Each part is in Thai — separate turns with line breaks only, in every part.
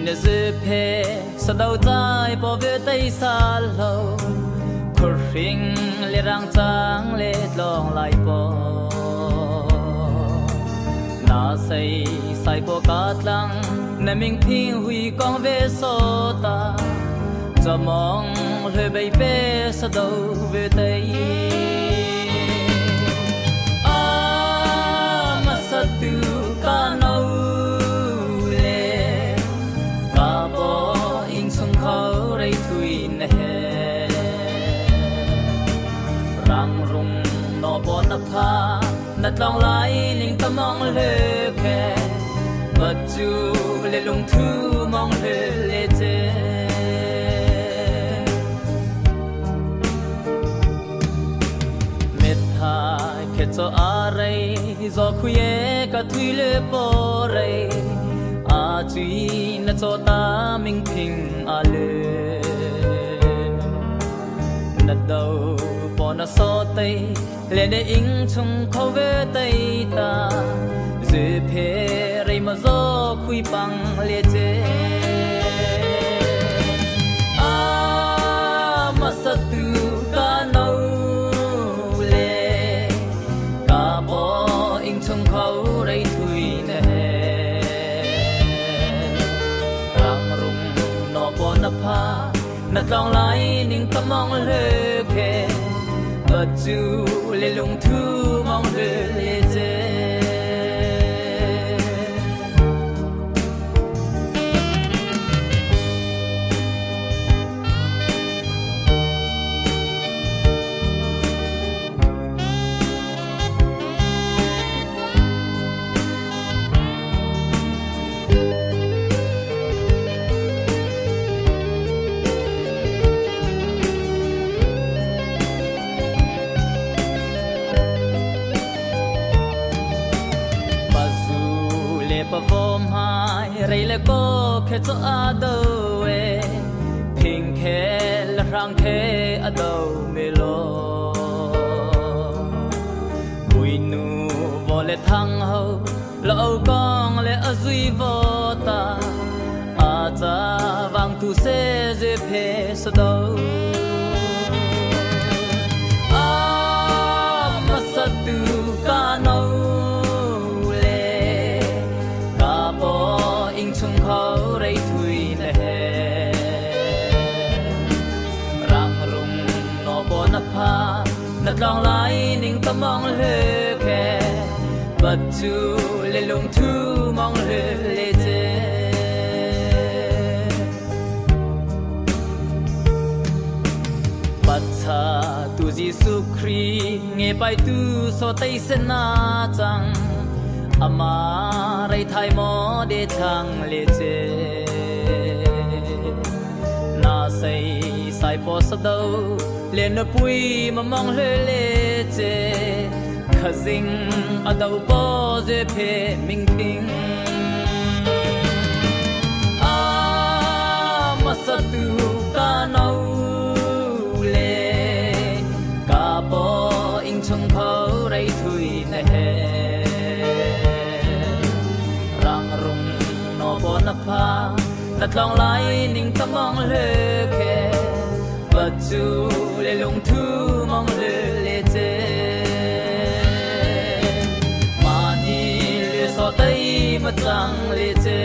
ne zpe sadau tai po ve tai sa lo khur ring le rang chang le long lai po na sai po kat lang na ming phing hui kong ve so ta cho mong le bay pe sadau ve tai tu ca nâu lệ ca bo in sung khâu rây thui nè rang rung no bo na pha nat long lai ling ta mong le khe vật chu le lung thu mong le le che met tha khe cho a rây gió khuya cả thui lệ po rây a chui na cho ta minh phình a lệ na đâu po na so tây lệ để in chung khâu về tây ta dễ phê rây mà gió khui bằng lệ chế a mà sa tu ca nâu lệ ca bo chung khâu rây thui nè rang rung no bo na pha na tong lai ning ta mong le khe vật chu le lung thu mong le le che perform hai rei le ko khe cho a do we phing khe la rang khe a do me lo bui nu vo le thang ho lo kong le a zui vo ta a cha wang tu se je phe so do a ma sa tu ka no chung khâu rây thui nè rang rung no bo na pha na long lai ning ta mong le khe vật chu le lung thu mong le le che pat cha tu Giêsu Christ nghe pai tu so tây sen na chang ama rai thai mo de chang le che na sai po sa do le na pui ma mong le le che khazing adau po je phe ming ping a ma sa tu ka nau le ka po in chung phau rai thui na he na pha na tong lai ning ta mong le khe vật chu le lung thu mong le le che ma ni le so tai ma chang le che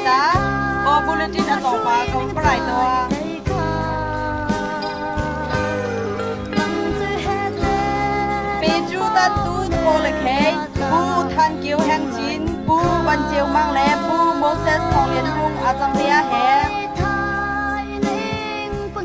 จ้าก็บุลเลตินต่อมาก็ปลายตัวปีจูตันตูนโอเลเคปูทันเกียวแห่งจีนปูบันเจียวมังแลปูโมเสสของเลียนรุงอาจังเลียแฮ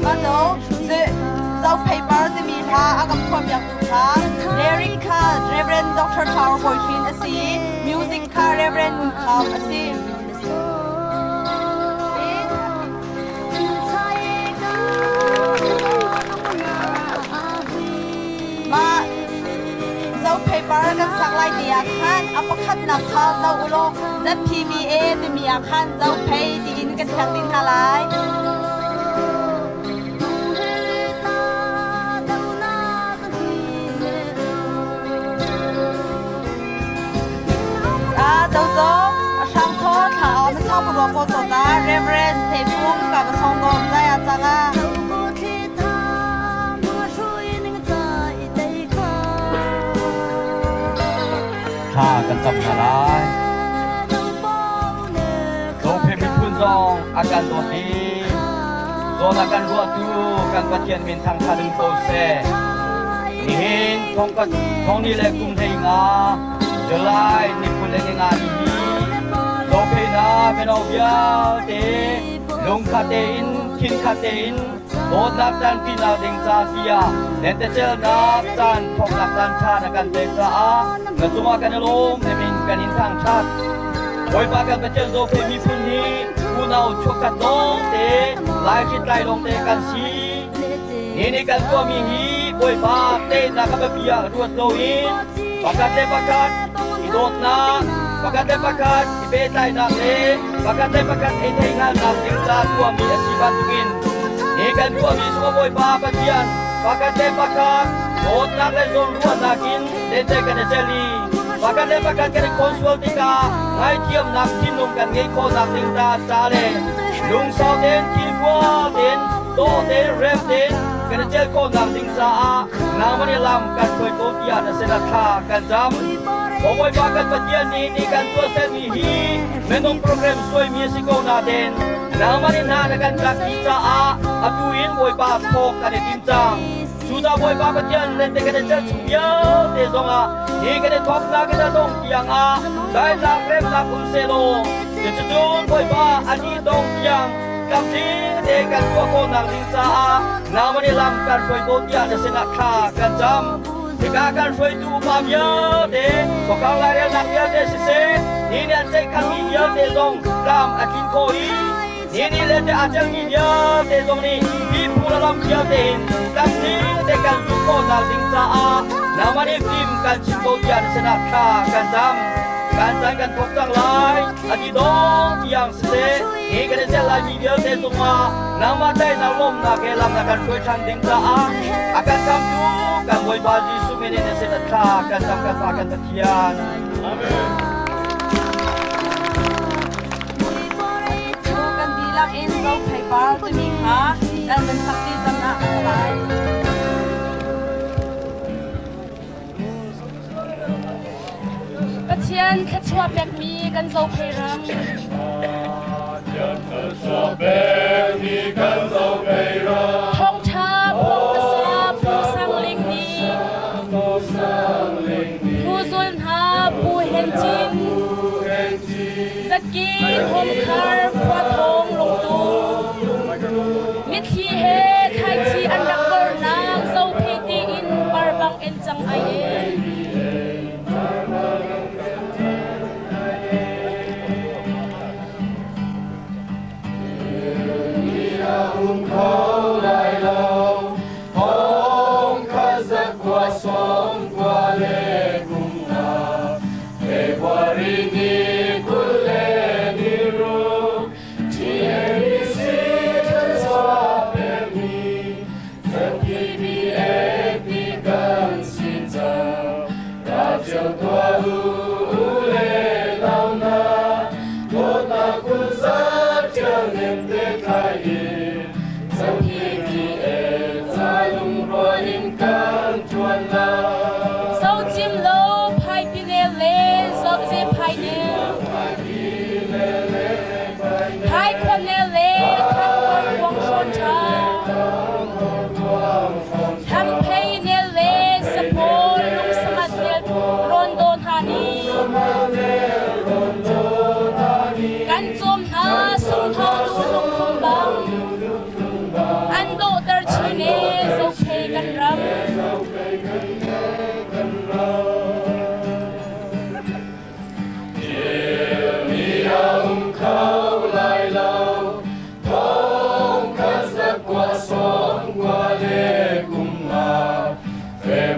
มาโจเจ้าเพย์เปอร์จะมีพาอากับความอยากดูพาเลริกค่ะเรเวรนด็อกเตอร์ทาวร์บอยชินอซีมิวสิกค่ะเรเวรนคาวอซีมาเจ้าเพย์เปอร์กันสักลายเดียขันอัปคัดนับพาเจ้าอุโลเจ้าพีมีเอจะมีอาขันเจ้าเพย์ดีนกันแทงดินหาลายเจ้าโจ้ช่างโทษถ้าเอาไม่ชอบรวมโปรโตนะเรเวรนเซฟุงกับทรงโดมใจอาจังอ่ะ
ข้ากันจำหาร้ายโซเพมิพุนซองอาการตัวดีโซนอาการรัวตูกันปะเทียนมินทางคาดึงโตเซนี่เห็นทองนี่แหละกุมเทงาเจลายนิพุนเลงาดีโซเพนาเป็นเอาเบียเตลงคาเตอินคินคาเตอินโดนนับจันพินาดิงซาเซียเนตเจลนับจันทองนับจันชาณกันเตซาเงินจุมากันลมเนมินกันอินทางชาติโอยปากันเป็นเจลโซเพมีพุนนี้ผู้นาชกกันน้องเตลายชิดไกลลงเตกันซีนี่กันตัวมีฮีโอยปาเตนักแบบเบียรวดโลอินBakat idot na bakat ibetay na le bakat itingal na tingsa tua mi asiban tugin ikan tua mi sumaboy papatian bakat dot na le zon ruan nakin dete kan jeli bakat kan konsultika ngai tiam nak kinung kan ngai ko nak tingsa sale lung sao den kilwa den do den rem denกันเจอคนนำดิ่งสานามันลำกันเคยโกเตียนเสนาคากันจำโอ้ยว่ากันปะเตียนนี่กันตัวเซมีฮีเมนงโปรแกรมสวยมีสิโกนาเดนนามันนากันจากกิจอาอดูอินโวยบาทกกันติมจังสุดาโวยบาปะเตียนเล่นแต่กันเจอชุบยาเตซงอานี่กันทบนากันดงยังอาได้ลักเร็มลักอุเซโลเดี๋ยวจะโดนโวยบาอันนี้ดงยังกับที่เด็กกันตัวคนนักดิงสานามันลำกันช่วยโกเตียนเสนาคากันจำที่การช่วยดูมาเยอะเด็กพวกเขาไล่เรียนนักเยอะเด็กเสียนี่เนี่ยใจกันมีเยอะเด็กลงรำอาทิตย์โคอีนี่เล่นแต่อาจจะมีเยอะเด็กลงนี่พี่ผู้ละลำเยอะเด็กกับที่เด็กกันตัวคนนักดิงสานามันฟิล์มกันชิโกเตียนเสนาคากันจำการจัดการพบจังไรอดีตน้องyang se ni kan jala mi dia te semua nama dai na lom na ke lam na kan koi chan ding sa akan sampu kan boy baji sumene ne se na tha kan sam kan sa kan takian amen
กันดีลักเอ็นเราไผ่ปาจะมีขาดันเป็นสักทีจำหน้าอันตรายเชียนแค่ชวบแบบมีกันโซเพรังทองชาพงประสาผู้สังลิงนี้ผู้สุนหาผู้เห็นจินสกีทมคาร์พวทงลงตูมิทีเฮไทยชีอันดักเบอร์นางโซเพตีอินบาร์บังเอ็นจังไอเอ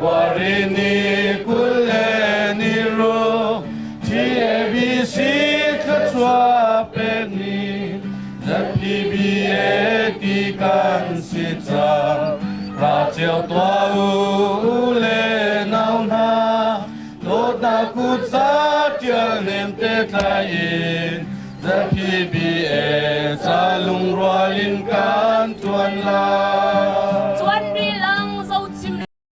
Warini kuleni ro Ti ABC katwa peni Zapibi etikan sita Rachel tua ule nauna Lota kutsa tiel nem te tlain Zapibi salung roalin kan tuan la